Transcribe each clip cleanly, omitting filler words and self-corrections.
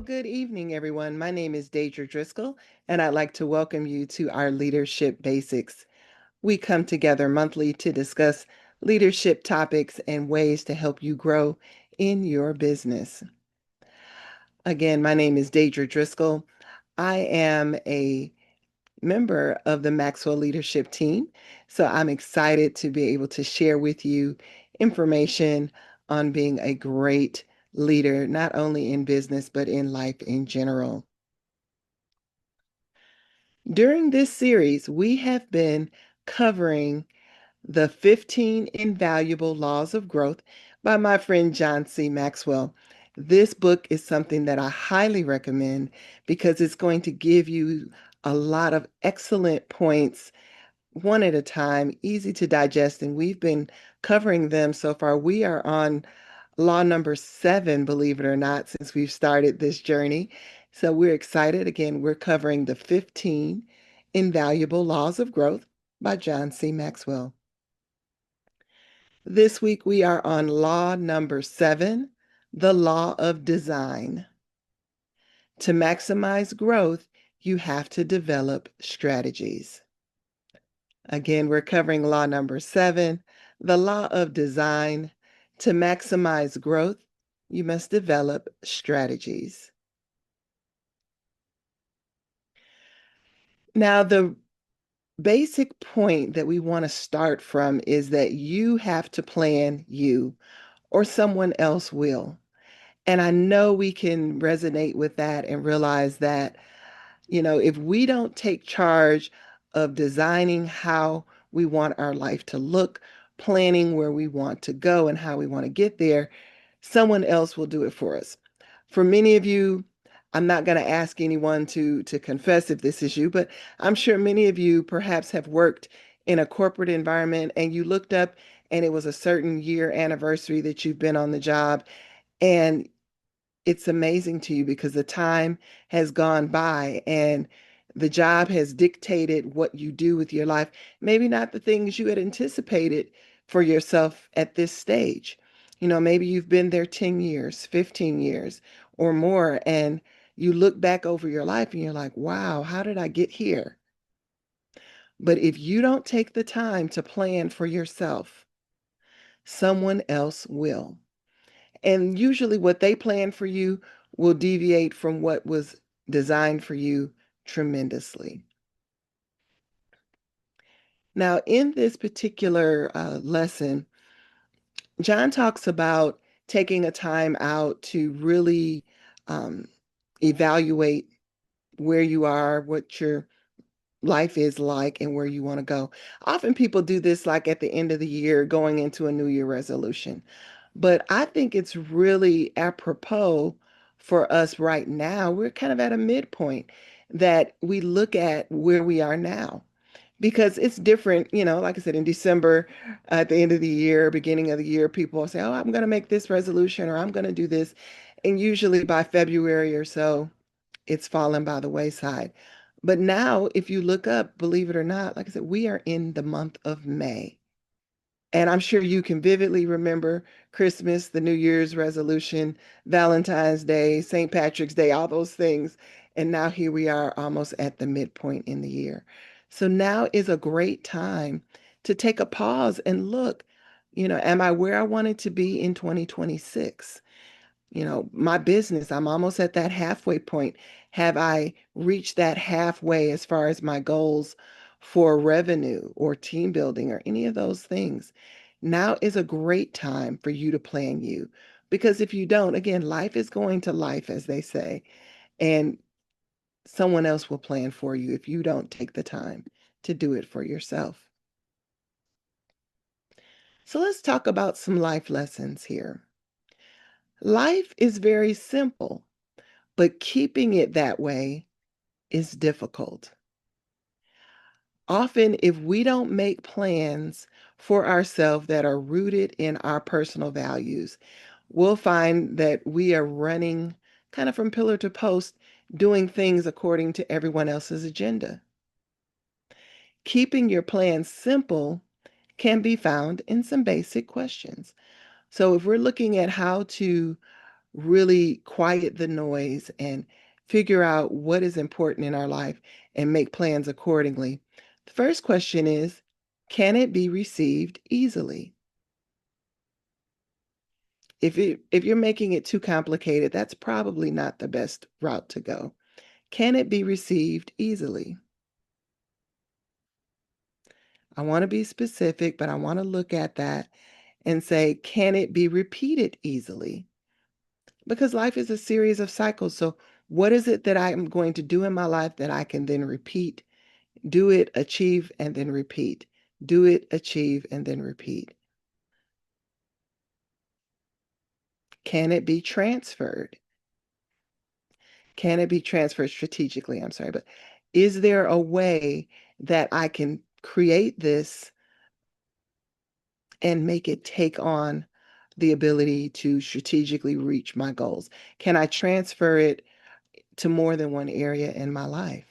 Well, good evening, everyone. My name is Dadra Driscoll, and I'd like to welcome you to our Leadership Basics. We come together monthly to discuss leadership topics and ways to help you grow in your business. Again, my name is Dadra Driscoll. I am a member of the Maxwell Leadership Team, so I'm excited to be able to share with you information on being a great leader, not only in business, but in life in general. During this series, we have been covering the 15 Invaluable Laws of Growth by my friend John C. Maxwell. This book is something that I highly recommend because it's going to give you a lot of excellent points, one at a time, easy to digest, and we've been covering them so far. We are on law number 7, believe it or not, since we've started this journey. So we're excited. Again, we're covering the 15 Invaluable Laws of Growth by John C. Maxwell. This week we are on law number 7, the law of design. To maximize growth, you have to develop strategies. Again, we're covering law number 7, the law of design. To maximize growth, you must develop strategies. Now, the basic point that we want to start from is that you have to plan you, or someone else will. And I know we can resonate with that and realize that, if we don't take charge of designing how we want our life to look, planning where we want to go and how we want to get there, someone else will do it for us. For many of you, I'm not going to ask anyone to confess if this is you, but I'm sure many of you perhaps have worked in a corporate environment and you looked up and it was a certain year anniversary that you've been on the job, and it's amazing to you because the time has gone by and the job has dictated what you do with your life. Maybe not the things you had anticipated for yourself at this stage. Maybe you've been there 10 years, 15 years or more, and you look back over your life and you're like, wow, how did I get here? But if you don't take the time to plan for yourself, someone else will. And usually what they plan for you will deviate from what was designed for you tremendously. Now, in this particular lesson, John talks about taking a time out to really um, evaluate where you are, what your life is like, and where you want to go. Often people do this like at the end of the year, going into a New Year resolution. But I think it's really apropos for us right now. We're kind of at a midpoint that we look at where we are now because it's different. Like I said, in December, at the end of the year, beginning of the year, people will say, oh, I'm going to make this resolution or I'm going to do this. And usually by February or so, it's fallen by the wayside. But now, if you look up, believe it or not, like I said, we are in the month of May. And I'm sure you can vividly remember Christmas, the New Year's resolution, Valentine's Day, St. Patrick's Day, all those things. And now here we are almost at the midpoint in the year. So now is a great time to take a pause and look, am I where I wanted to be in 2026? My business, I'm almost at that halfway point. Have I reached that halfway as far as my goals for revenue or team building or any of those things? Now is a great time for you to plan you. Because if you don't, again, life is going to life, as they say, and someone else will plan for you if you don't take the time to do it for yourself. So let's talk about some life lessons here. Life is very simple, but keeping it that way is difficult. Often, if we don't make plans for ourselves that are rooted in our personal values, we'll find that we are running kind of from pillar to post, doing things according to everyone else's agenda. Keeping your plans simple can be found in some basic questions. So, if we're looking at how to really quiet the noise and figure out what is important in our life and make plans accordingly. The first question is, can it be received easily? If you're making it too complicated, that's probably not the best route to go. Can it be received easily? I want to be specific, but I want to look at that and say, can it be repeated easily? Because life is a series of cycles. So, what is it that I'm going to do in my life that I can then repeat? Do it, achieve, and then repeat. Do it, achieve, and then repeat. Can it be transferred? Can it be transferred strategically? I'm sorry, but is there a way that I can create this and make it take on the ability to strategically reach my goals? Can I transfer it to more than one area in my life?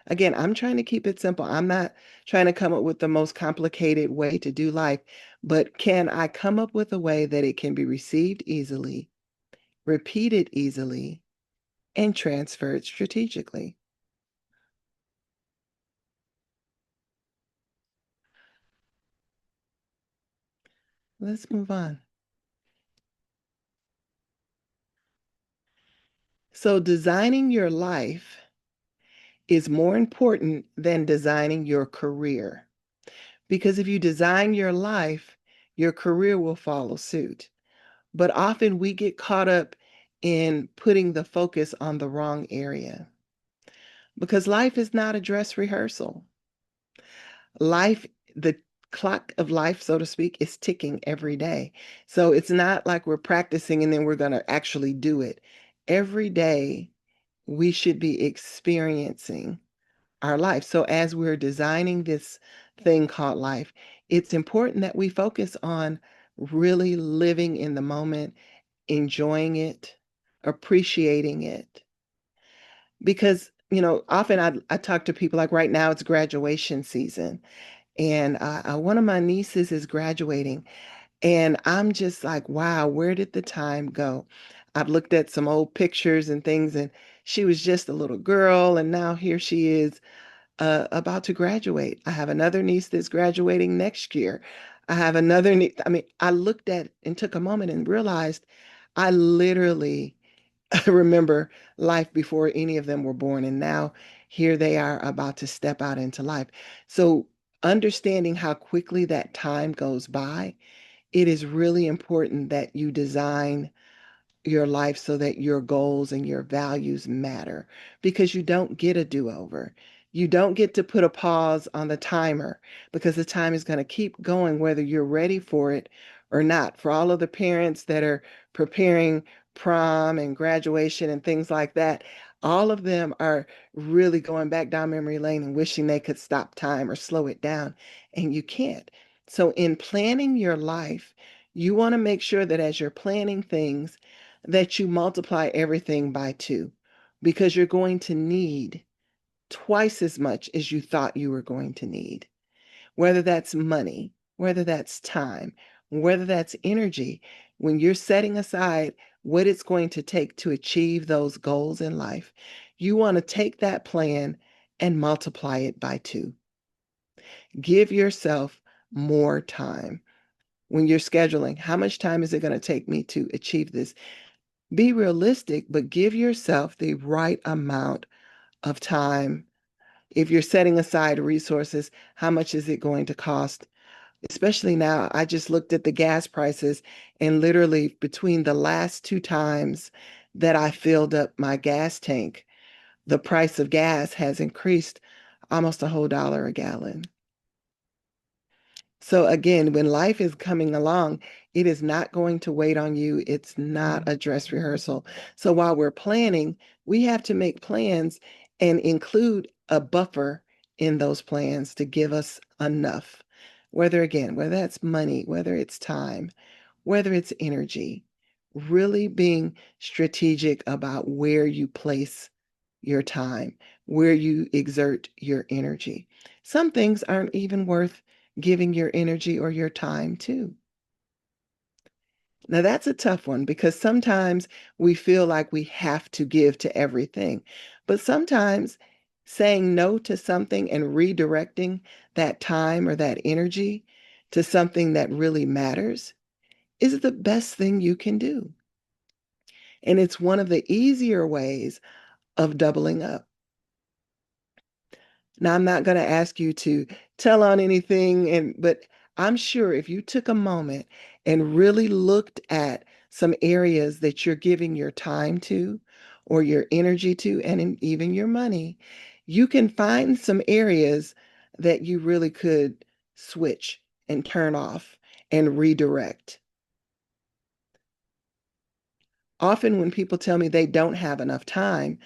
Again, I'm trying to keep it simple. I'm not trying to come up with the most complicated way to do life, but can I come up with a way that it can be received easily, repeated easily, and transferred strategically? Let's move on. So, designing your life is more important than designing your career. Because if you design your life, your career will follow suit. But often we get caught up in putting the focus on the wrong area because life is not a dress rehearsal. Life, the clock of life, so to speak, is ticking every day. So it's not like we're practicing and then we're going to actually do it. Every day we should be experiencing our life. So as we're designing this thing called life, it's important that we focus on really living in the moment, enjoying it, appreciating it. Because, often I talk to people like right now it's graduation season, and one of my nieces is graduating, and I'm just like, wow, where did the time go? I've looked at some old pictures and things, and she was just a little girl, and now here she is about to graduate. I have another niece that's graduating next year. I have another niece. I mean, I looked at and took a moment and realized I literally remember life before any of them were born. And now here they are about to step out into life. So, understanding how quickly that time goes by, it is really important that you design your life so that your goals and your values matter because you don't get a do-over. You don't get to put a pause on the timer because the time is going to keep going whether you're ready for it or not. For all of the parents that are preparing prom and graduation and things like that, all of them are really going back down memory lane and wishing they could stop time or slow it down, and you can't. So in planning your life, you want to make sure that as you're planning things, that you multiply everything by two because you're going to need twice as much as you thought you were going to need, whether that's money, whether that's time, whether that's energy. When you're setting aside what it's going to take to achieve those goals in life, you want to take that plan and multiply it by two. Give yourself more time. When you're scheduling, how much time is it going to take me to achieve this? Be realistic, but give yourself the right amount of time. If you're setting aside resources, how much is it going to cost? Especially now, I just looked at the gas prices, and literally between the last two times that I filled up my gas tank, the price of gas has increased almost a whole dollar a gallon. So again, when life is coming along, it is not going to wait on you. It's not a dress rehearsal. So while we're planning, we have to make plans and include a buffer in those plans to give us enough. Whether that's money, whether it's time, whether it's energy, really being strategic about where you place your time, where you exert your energy. Some things aren't even worth giving your energy or your time to. Now, that's a tough one because sometimes we feel like we have to give to everything. But sometimes saying no to something and redirecting that time or that energy to something that really matters is the best thing you can do. And it's one of the easier ways of doubling up. Now, I'm not going to ask you to tell on anything, but I'm sure if you took a moment and really looked at some areas that you're giving your time to or your energy to, and even your money, you can find some areas that you really could switch and turn off and redirect. Often when people tell me they don't have enough time,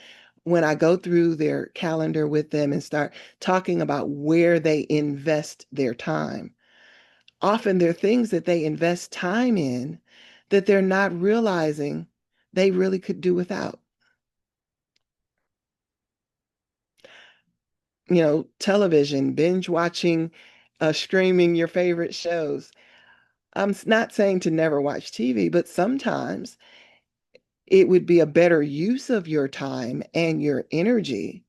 when I go through their calendar with them and start talking about where they invest their time, often there are things that they invest time in that they're not realizing they really could do without. Television, binge watching, streaming your favorite shows. I'm not saying to never watch TV, but sometimes it would be a better use of your time and your energy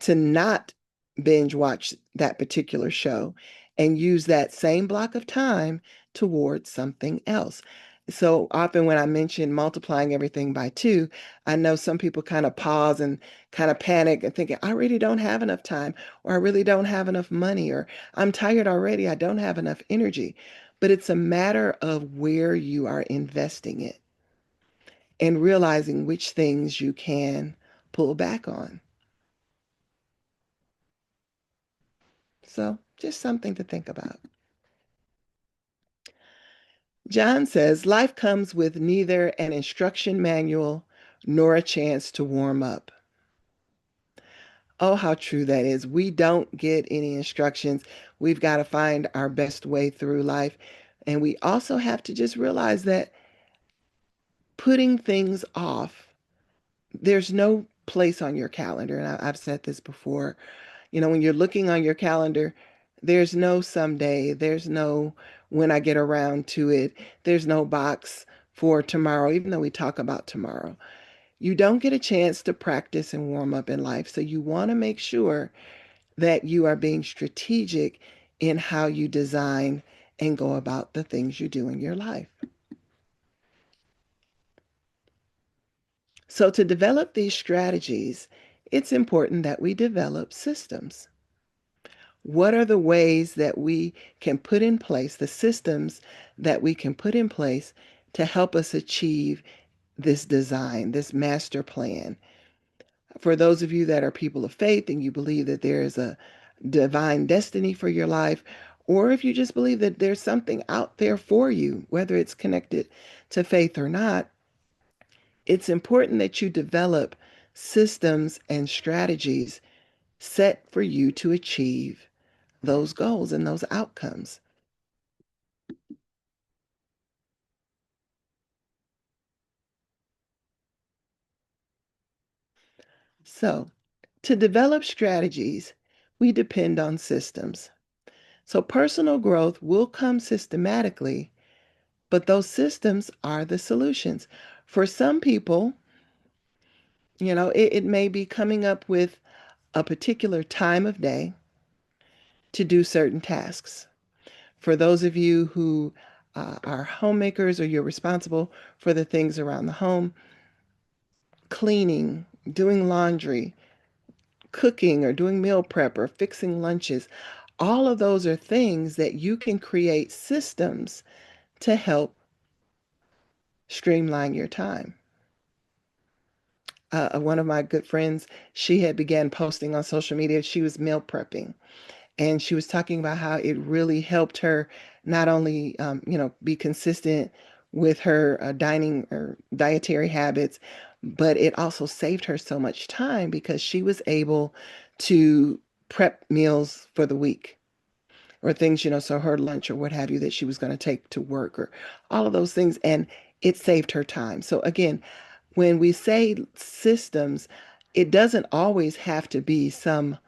to not binge watch that particular show and use that same block of time towards something else. So often when I mention multiplying everything by two, I know some people kind of pause and kind of panic and thinking, I really don't have enough time, or I really don't have enough money, or I'm tired already, I don't have enough energy. But it's a matter of where you are investing it and realizing which things you can pull back on. So just something to think about. John says life comes with neither an instruction manual nor a chance to warm up. Oh, how true that is. We don't get any instructions. We've got to find our best way through life. And we also have to just realize that putting things off, there's no place on your calendar. And I've said this before. When you're looking on your calendar, there's no someday, there's no when I get around to it, there's no box for tomorrow, even though we talk about tomorrow. You don't get a chance to practice and warm up in life. So you want to make sure that you are being strategic in how you design and go about the things you do in your life. So to develop these strategies, it's important that we develop systems. What are the ways that we can put in place, the systems that we can put in place to help us achieve this design, this master plan? For those of you that are people of faith and you believe that there is a divine destiny for your life, or if you just believe that there's something out there for you, whether it's connected to faith or not, it's important that you develop systems and strategies set for you to achieve those goals and those outcomes. So, to develop strategies, we depend on systems. So, personal growth will come systematically, but those systems are the solutions. For some people, it may be coming up with a particular time of day to do certain tasks. For those of you who are homemakers or you're responsible for the things around the home, cleaning, doing laundry, cooking or doing meal prep or fixing lunches, all of those are things that you can create systems to help streamline your time. One of my good friends, she had began posting on social media. She was meal prepping, and she was talking about how it really helped her not only, be consistent with her dining or dietary habits, but it also saved her so much time because she was able to prep meals for the week or things, so her lunch or what have you that she was going to take to work or all of those things. And it saved her time. So again, when we say systems, it doesn't always have to be some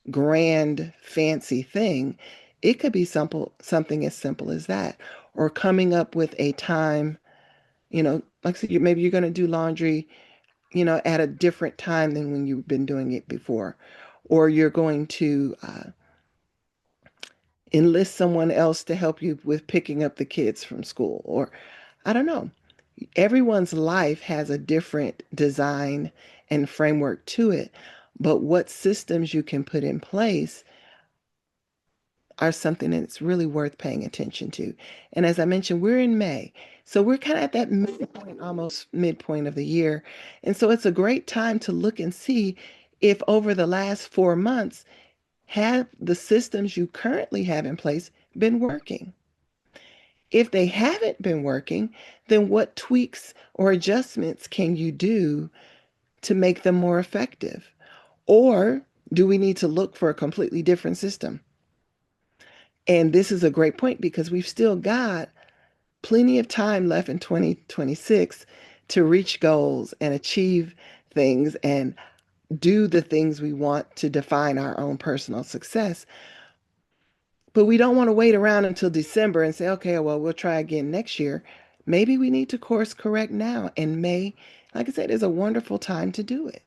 grand fancy thing. It could be simple, something as simple as that, or coming up with a time, like I said, maybe you're going to do laundry, at a different time than when you've been doing it before, or you're going to enlist someone else to help you with picking up the kids from school, or I don't know. Everyone's life has a different design and framework to it, but what systems you can put in place are something that's really worth paying attention to. And as I mentioned, we're in May. So we're kind of at that midpoint, almost midpoint of the year. And so it's a great time to look and see if over the last 4 months, have the systems you currently have in place been working? If they haven't been working, then what tweaks or adjustments can you do to make them more effective? Or do we need to look for a completely different system? And this is a great point because we've still got plenty of time left in 2026 to reach goals and achieve things and do the things we want to define our own personal success. But we don't want to wait around until December and say, okay, well, we'll try again next year. Maybe we need to course correct now. And May, like I said, is a wonderful time to do it.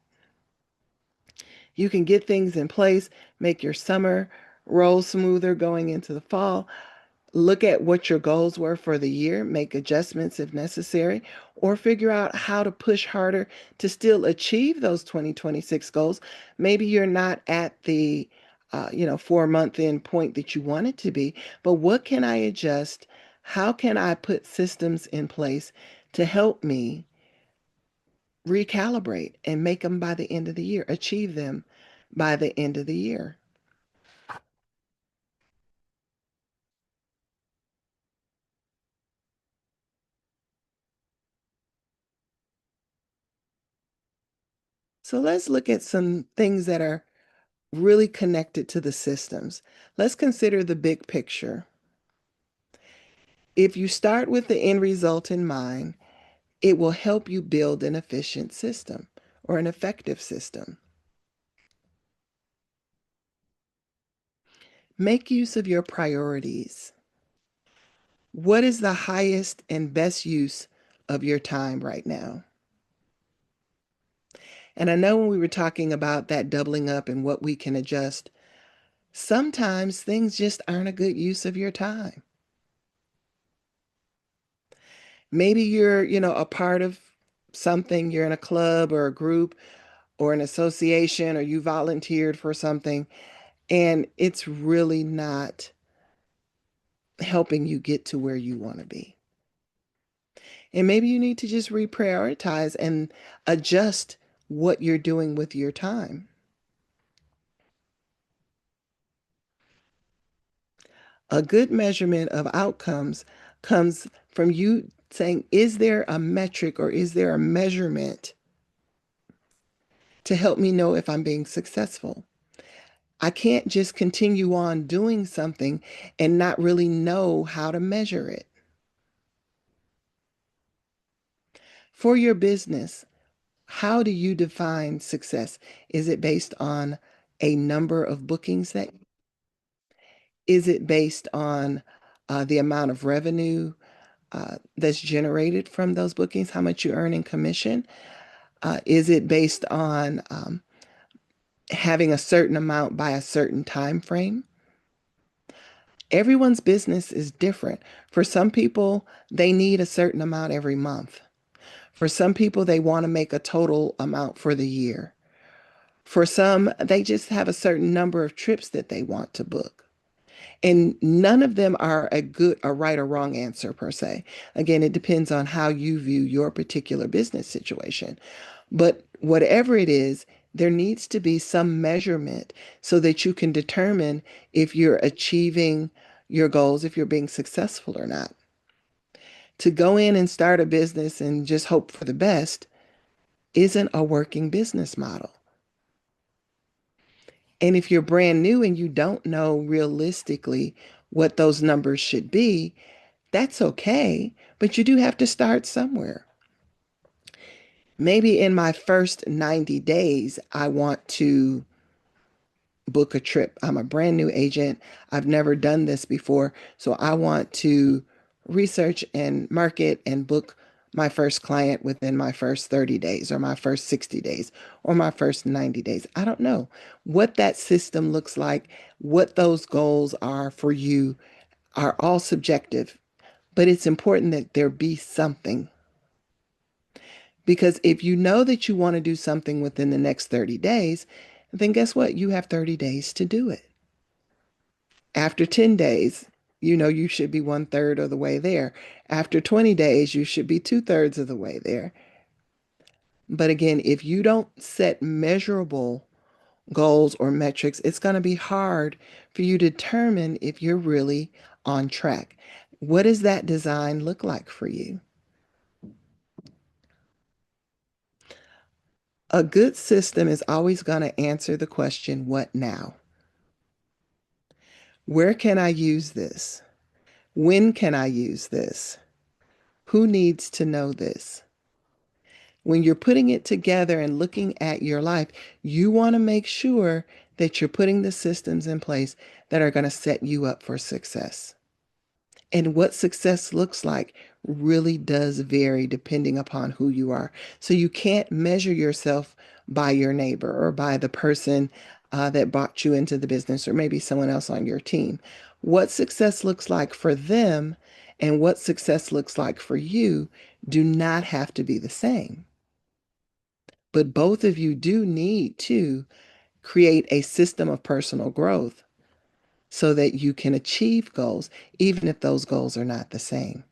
You can get things in place, make your summer roll smoother going into the fall. Look at what your goals were for the year, make adjustments if necessary, or figure out how to push harder to still achieve those 2026 goals. Maybe you're not at the 4 month end point that you want it to be, but what can I adjust? How can I put systems in place to help me recalibrate and make them by the end of the year, achieve them by the end of the year? So let's look at some things that are really connected to the systems. Let's consider the big picture. If you start with the end result in mind, it will help you build an efficient system or an effective system. Make use of your priorities. What is the highest and best use of your time right now? And I know when we were talking about that doubling up and what we can adjust, sometimes things just aren't a good use of your time. Maybe you're, a part of something, you're in a club or a group or an association, or you volunteered for something, and it's really not helping you get to where you want to be. And maybe you need to just reprioritize and adjust what you're doing with your time. A good measurement of outcomes comes from you saying, is there a metric or is there a measurement to help me know if I'm being successful? I can't just continue on doing something and not really know how to measure it. For your business, how do you define success? Is it based on a number of bookings that is it based on the amount of revenue that's generated from those bookings, how much you earn in commission? Is it based on having a certain amount by a certain time frame? Everyone's business is different. For some people, they need a certain amount every month. For some people, they want to make a total amount for the year. For some, they just have a certain number of trips that they want to book. And none of them are a right or wrong answer per se. Again, it depends on how you view your particular business situation. But whatever it is, there needs to be some measurement so that you can determine if you're achieving your goals, if you're being successful or not. To go in and start a business and just hope for the best isn't a working business model. And if you're brand new and you don't know realistically what those numbers should be, that's okay, but you do have to start somewhere. Maybe in my first 90 days, I want to book a trip. I'm a brand new agent. I've never done this before. So I want to research and market and book my first client within my first 30 days or my first 60 days or my first 90 days. I don't know what that system looks like, what those goals are for you are all subjective, but it's important that there be something. Because if you know that you want to do something within the next 30 days, then guess what? You have 30 days to do it. After 10 days, you know you should be one third of the way there. After 20 days, you should be two-thirds of the way there. But again, if you don't set measurable goals or metrics, it's going to be hard for you to determine if you're really on track. What does that design look like for you? A good system is always going to answer the question, what now? Where can I use this? When can I use this? Who needs to know this? When you're putting it together and looking at your life, you want to make sure that you're putting the systems in place that are going to set you up for success. And what success looks like really does vary depending upon who you are. So you can't measure yourself by your neighbor or by the person that brought you into the business or maybe someone else on your team. What success looks like for them and what success looks like for you do not have to be the same. But both of you do need to create a system of personal growth so that you can achieve goals, even if those goals are not the same.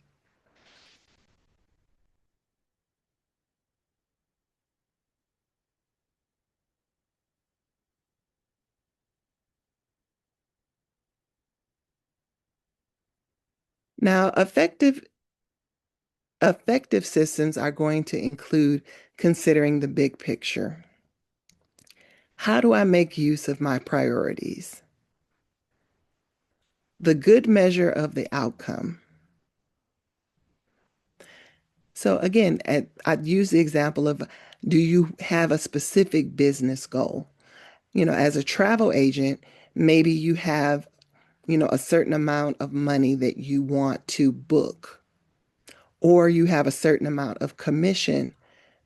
Now, effective systems are going to include considering the big picture. How do I make use of my priorities? The good measure of the outcome. So again, I'd use the example of, do you have a specific business goal? As a travel agent, maybe you have, a certain amount of money that you want to book, or you have a certain amount of commission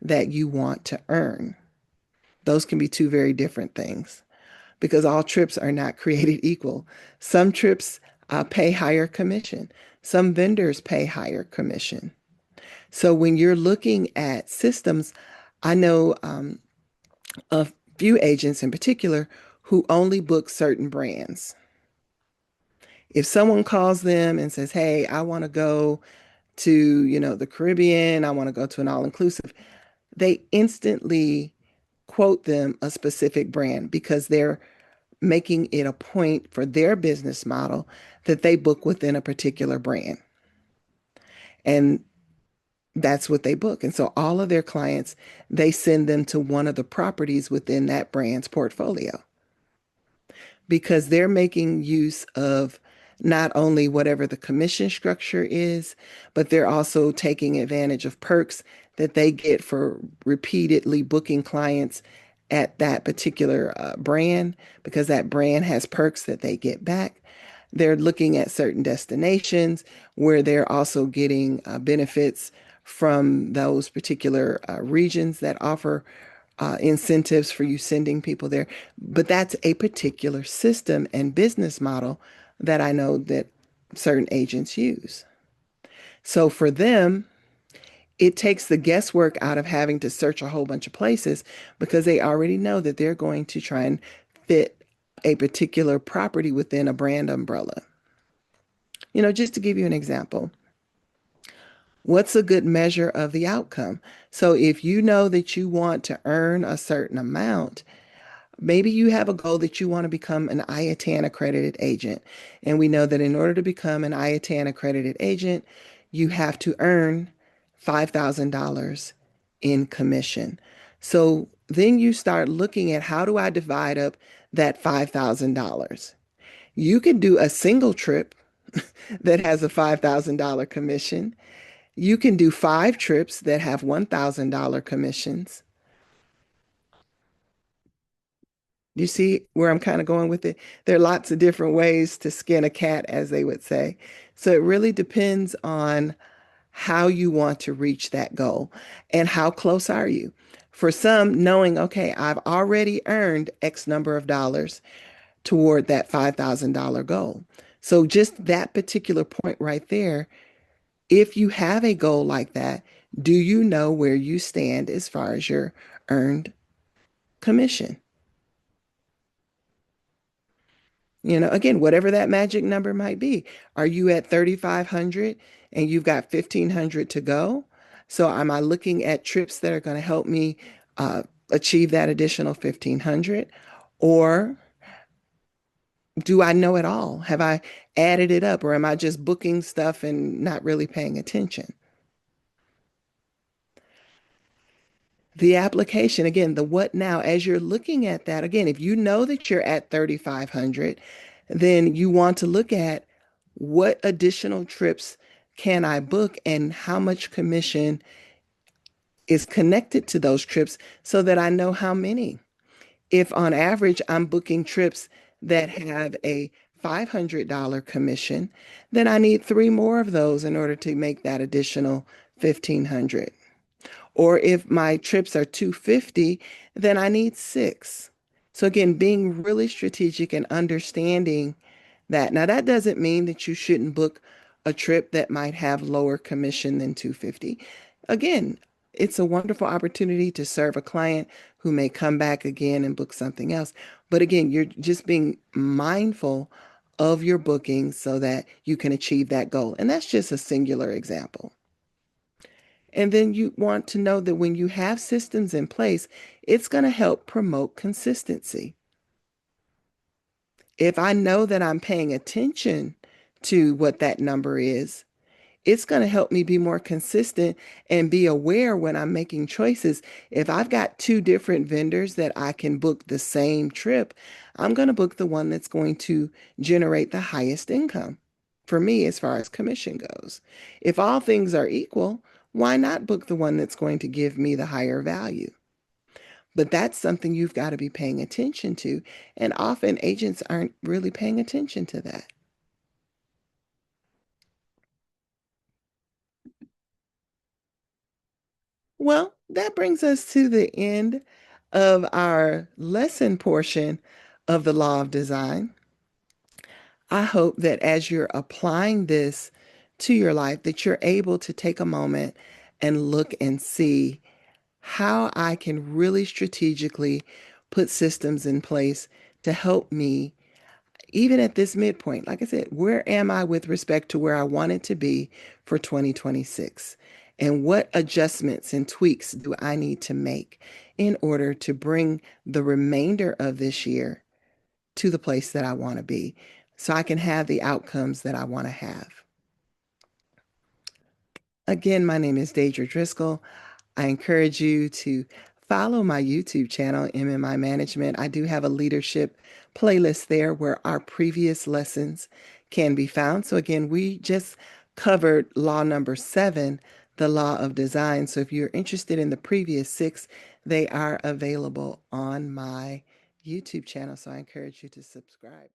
that you want to earn. Those can be two very different things because all trips are not created equal. Some trips pay higher commission. Some vendors pay higher commission. So when you're looking at systems, I know a few agents in particular who only book certain brands. If someone calls them and says, "Hey, I want to go to, the Caribbean, I want to go to an all-inclusive," they instantly quote them a specific brand because they're making it a point for their business model that they book within a particular brand. And that's what they book. And so all of their clients, they send them to one of the properties within that brand's portfolio because they're making use of not only whatever the commission structure is, but they're also taking advantage of perks that they get for repeatedly booking clients at that particular brand because that brand has perks that they get back. They're looking at certain destinations where they're also getting benefits from those particular regions that offer incentives for you sending people there. But that's a particular system and business model that I know that certain agents use. So for them, it takes the guesswork out of having to search a whole bunch of places because they already know that they're going to try and fit a particular property within a brand umbrella. Just to give you an example, what's a good measure of the outcome? So if you know that you want to earn a certain amount, maybe you have a goal that you want to become an IATAN accredited agent. And we know that in order to become an IATAN accredited agent, you have to earn $5,000 in commission. So then you start looking at, how do I divide up that $5,000? You can do a single trip that has a $5,000 commission. You can do 5 trips that have $1,000 commissions. You see where I'm kind of going with it? There are lots of different ways to skin a cat, as they would say. So it really depends on how you want to reach that goal and how close are you. For some, knowing, okay, I've already earned X number of dollars toward that $5,000 goal. So just that particular point right there, if you have a goal like that, do you know where you stand as far as your earned commission? Again, whatever that magic number might be. Are you at 3,500 and you've got 1,500 to go? So am I looking at trips that are going to help me achieve that additional 1,500? Or do I know it all? Have I added it up, or am I just booking stuff and not really paying attention? The application, again, the what now, as you're looking at that, again, if you know that you're at 3,500, then you want to look at what additional trips can I book and how much commission is connected to those trips so that I know how many. If on average I'm booking trips that have a $500 commission, then I need three more of those in order to make that additional 1,500. Or if my trips are 250, then I need six. So again, being really strategic and understanding that. Now, that doesn't mean that you shouldn't book a trip that might have lower commission than 250. Again, it's a wonderful opportunity to serve a client who may come back again and book something else. But again, you're just being mindful of your bookings so that you can achieve that goal. And that's just a singular example. And then you want to know that when you have systems in place, it's going to help promote consistency. If I know that I'm paying attention to what that number is, it's going to help me be more consistent and be aware when I'm making choices. If I've got two different vendors that I can book the same trip, I'm going to book the one that's going to generate the highest income for me as far as commission goes. If all things are equal, why not book the one that's going to give me the higher value? But that's something you've got to be paying attention to. And often agents aren't really paying attention to that. Well, that brings us to the end of our lesson portion of the law of design. I hope that as you're applying this to your life, that you're able to take a moment and look and see how I can really strategically put systems in place to help me even at this midpoint. Like I said, where am I with respect to where I want it to be for 2026? And what adjustments and tweaks do I need to make in order to bring the remainder of this year to the place that I want to be so I can have the outcomes that I want to have? Again, my name is Dadra Driscoll. I encourage you to follow my YouTube channel, MMI Management. I do have a leadership playlist there where our previous lessons can be found. So again, we just covered law number 7, the law of design. So if you're interested in the previous 6, they are available on my YouTube channel. So I encourage you to subscribe.